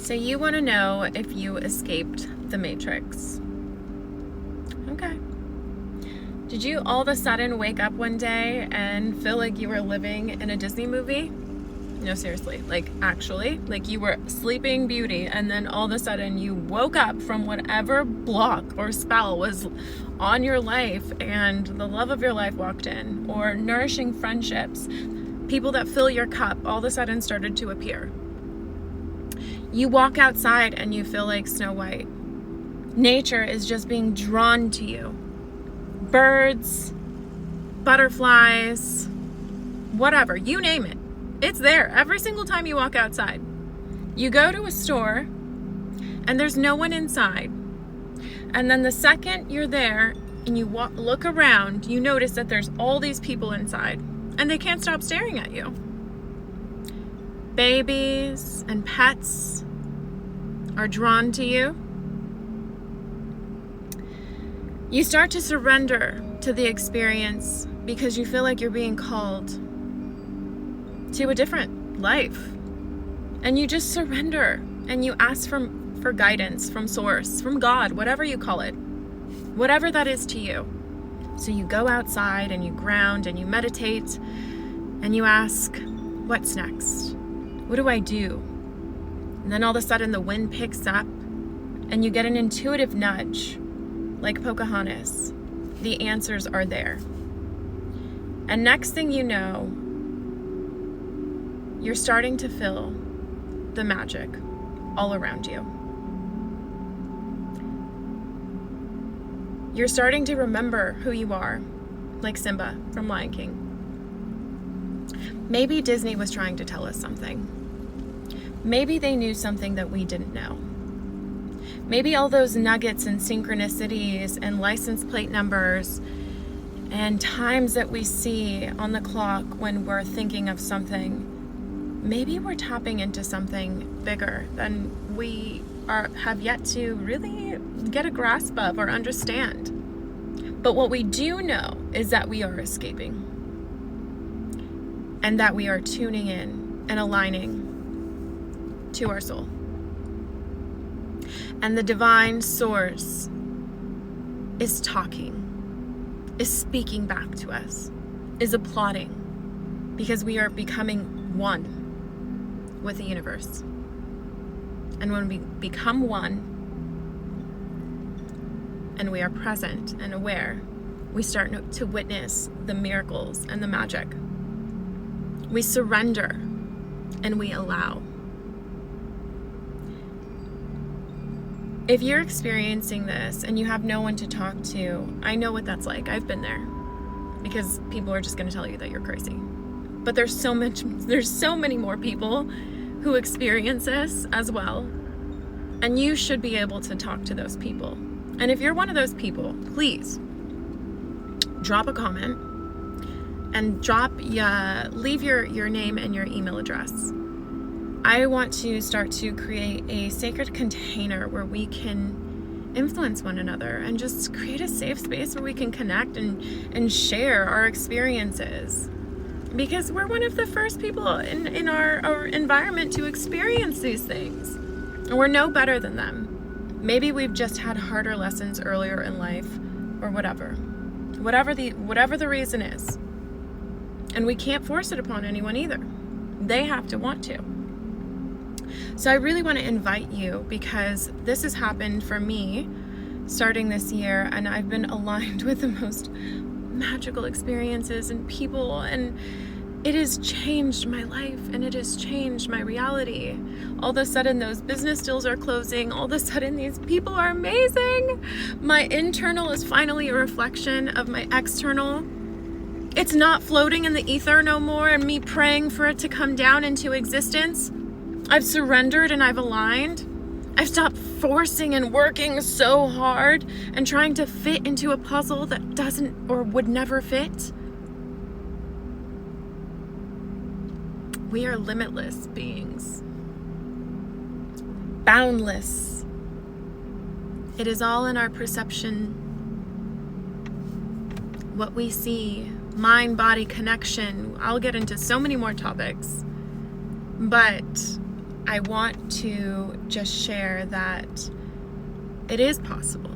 So you want to know if you escaped the Matrix. Okay. Did you all of a sudden wake up one day and feel like you were living in a Disney movie? No, seriously, like actually, like you were Sleeping Beauty and then all of a sudden you woke up from whatever block or spell was on your life and the love of your life walked in, or nourishing friendships, people that fill your cup all of a sudden started to appear. You walk outside and you feel like Snow White. Nature is just being drawn to you. Birds, butterflies, whatever, you name it. It's there every single time you walk outside. You go to a store and there's no one inside. And then the second you're there and you look around, you notice that there's all these people inside and they can't stop staring at you. Babies and pets are drawn to you. You start to surrender to the experience because you feel like you're being called to a different life. And you just surrender and you ask for guidance from Source, from God, whatever you call it, whatever that is to you. So you go outside and you ground and you meditate and you ask, what's next? What do I do? And then all of a sudden the wind picks up and you get an intuitive nudge, like Pocahontas. The answers are there. And next thing you know, you're starting to feel the magic all around you. You're starting to remember who you are, like Simba from Lion King. Maybe Disney was trying to tell us something. Maybe they knew something that we didn't know. Maybe all those nuggets and synchronicities and license plate numbers and times that we see on the clock when we're thinking of something, maybe we're tapping into something bigger than we have yet to really get a grasp of or understand. But what we do know is that we are escaping and that we are tuning in and aligning to our soul. And the divine source is talking, is speaking back to us, is applauding, because we are becoming one with the universe. And when we become one and we are present and aware, we start to witness the miracles and the magic. We surrender and we allow. If you're experiencing this and you have no one to talk to, I know what that's like. I've been there, because people are just going to tell you that you're crazy. But there's so many more people who experience this as well. And you should be able to talk to those people. And if you're one of those people, please drop a comment and leave your name and your email address. I want to start to create a sacred container where we can influence one another and just create a safe space where we can connect and share our experiences. Because we're one of the first people in our environment to experience these things. And we're no better than them. Maybe we've just had harder lessons earlier in life or whatever. Whatever the reason is. And we can't force it upon anyone either. They have to want to. So I really want to invite you, because this has happened for me starting this year, and I've been aligned with the most magical experiences and people, and it has changed my life and it has changed my reality. All of a sudden those business deals are closing. All of a sudden these people are amazing. My internal is finally a reflection of my external. It's not floating in the ether no more and me praying for it to come down into existence. I've surrendered and I've aligned. I've stopped forcing and working so hard and trying to fit into a puzzle that doesn't or would never fit. We are limitless beings. Boundless. It is all in our perception. What we see, mind-body connection. I'll get into so many more topics. But I want to just share that it is possible.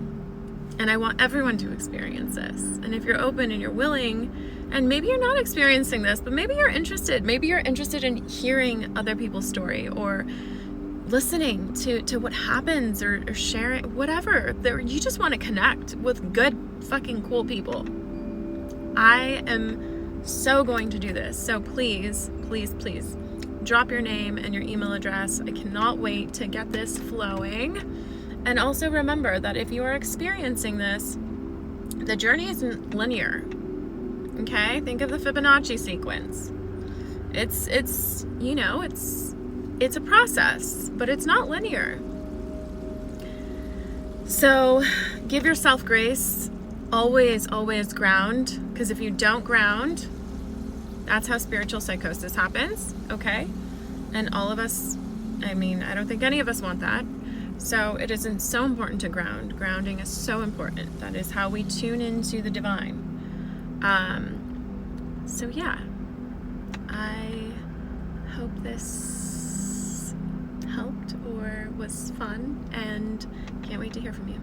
And I want everyone to experience this. And if you're open and you're willing, and maybe you're not experiencing this, but maybe you're interested. Maybe you're interested in hearing other people's story, or listening to what happens, or sharing, whatever. You just want to connect with good fucking cool people. I am so going to do this. So please, please, please drop your name and your email address. I cannot wait to get this flowing. And also remember that if you are experiencing this, the journey isn't linear. Okay? Think of the Fibonacci sequence. It's you know, it's a process, but it's not linear. So give yourself grace. Always, always ground, because if you don't ground, that's how spiritual psychosis happens, okay? And all of us, I mean, I don't think any of us want that. So it is so important to ground. Grounding is so important. That is how we tune into the divine. So yeah, I hope this helped or was fun, and can't wait to hear from you.